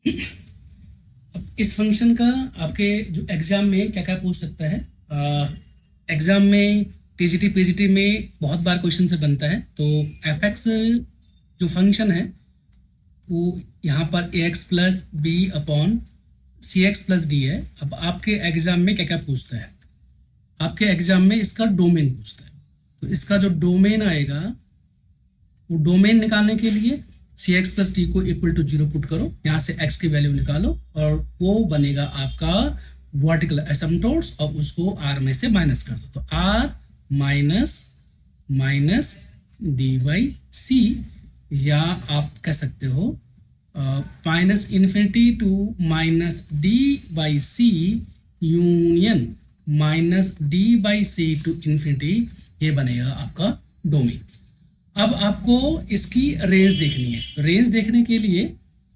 अब इस फंक्शन का आपके जो एग्जाम में क्या क्या पूछ सकता है, एग्जाम में टीजीटी पीजीटी में बहुत बार क्वेश्चन से बनता है। तो एफ एक्स जो फंक्शन है वो यहाँ पर ए X plus B upon C X plus D है। अब आपके एग्जाम में क्या क्या पूछता है, आपके एग्जाम में इसका डोमेन पूछता है। तो इसका जो डोमेन आएगा वो डोमेन निकालने के लिए सी एक्स प्लस डी को इक्वल टू 0 पुट करो, यहाँ से एक्स की वैल्यू निकालो और वो बनेगा आपका वर्टिकल एसिम्पटोट्स और उसको आर में से माइनस कर दो। तो R minus minus D by C, या आप कह सकते हो minus infinity to minus D by C union minus D by C to infinity, ये बनेगा आपका डोमेन। अब आपको इसकी रेंज देखनी है। रेंज देखने के लिए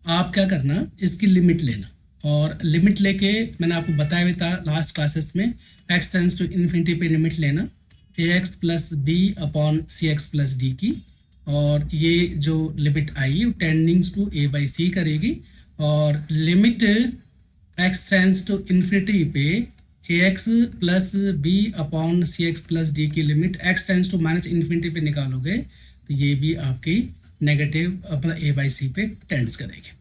आप क्या करना, इसकी लिमिट लेना, और लिमिट लेके मैंने आपको बताया हुआ था लास्ट क्लासेस में, एक्स टेंस टू इन्फिनिटी पे लिमिट लेना ए X plus B upon C X plus D की, और ये जो लिमिट आई वो टेंडिंग्स टू ए बाई सी करेगी। और limit X tends to infinity पे A X plus B upon C X plus D की limit X tends to minus infinity पे निकालोगे तो ये भी आपकी नेगेटिव अपना ए बाई सी पे टेंड्स करेगी।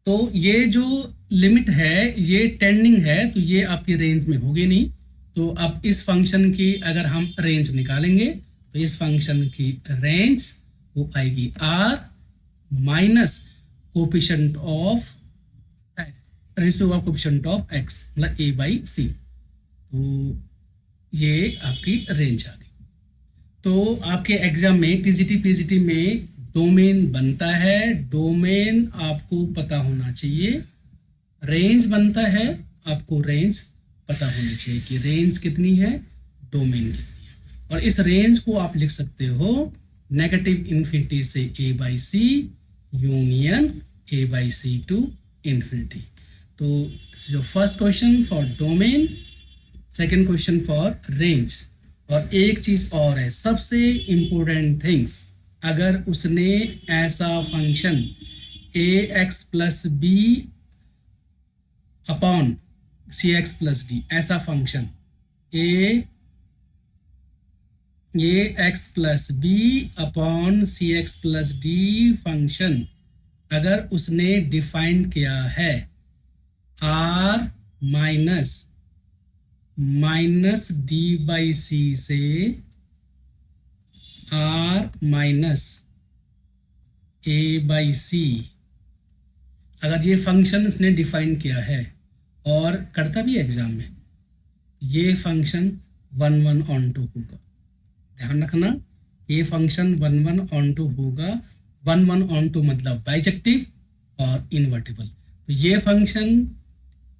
तो ये जो लिमिट है ये टेंडिंग है, तो ये आपकी रेंज में होगी नहीं। तो अब इस फंक्शन की अगर हम रेंज निकालेंगे तो इस फंक्शन की रेंज वो आएगी R minus coefficient of ratio of coefficient of X मतलब ए बाई सी। तो ये आपकी रेंज आ गई। तो आपके एग्जाम में टीजीटी पीजीटी में डोमेन बनता है, डोमेन आपको पता होना चाहिए। रेंज बनता है, आपको रेंज पता होनी चाहिए कि रेंज कितनी है, डोमेन कितनी है। और इस रेंज को आप लिख सकते हो नेगेटिव इन्फिनिटी से A by C union A by C to infinity. तो जो first question for domain, second question for range. और एक चीज और है, सबसे इंपॉर्टेंट थिंग्स, अगर उसने ऐसा फंक्शन ए X plus B upon C X plus D, ऐसा फंक्शन ए X plus B upon C X plus D function अगर उसने डिफाइन किया है are minus D by C से आर माइनस ए बाई सी, अगर ये फंक्शन इसने डिफाइन किया है और करता भी एग्जाम में, ये फंक्शन 1 1 ऑन टू होगा। ध्यान रखना, ये फंक्शन 1 1 ऑन टू होगा। 1 1 ऑन टू मतलब बाइजेक्टिव और इन्वर्टिबल। तो ये function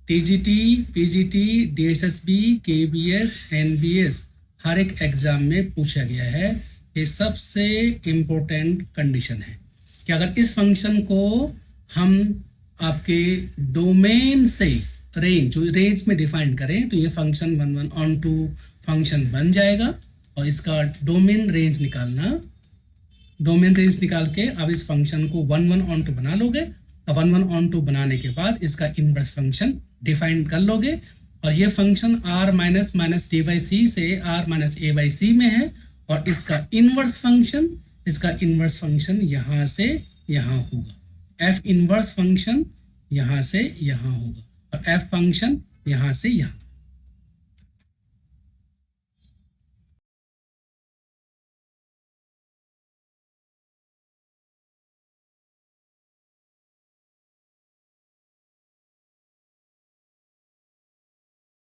TGT PGT DSSB KVS NVS हर एक एग्जाम में पूछा गया है। ये सबसे इम्पोर्टेंट कंडीशन है कि अगर इस फंक्शन को हम आपके डोमेन से रेंज, जो रेंज में डिफाइन करें, तो ये फंक्शन 1 1 ऑन टू फंक्शन बन जाएगा। और इसका डोमेन रेंज निकालना, डोमेन रेंज निकाल के अब इस फंक्शन को 1 1 ऑन टू बना लोगे। 1 1 ऑन टू बनाने के बाद इसका इनवर्स फंक्शन डिफाइन कर लोगे। और ये function r minus minus D by C से r minus A by C में है। और इसका इनवर्स फंक्शन यहाँ से यहाँ होगा। f इनवर्स फंक्शन यहाँ से यहाँ होगा और f फंक्शन यहाँ से यहाँ।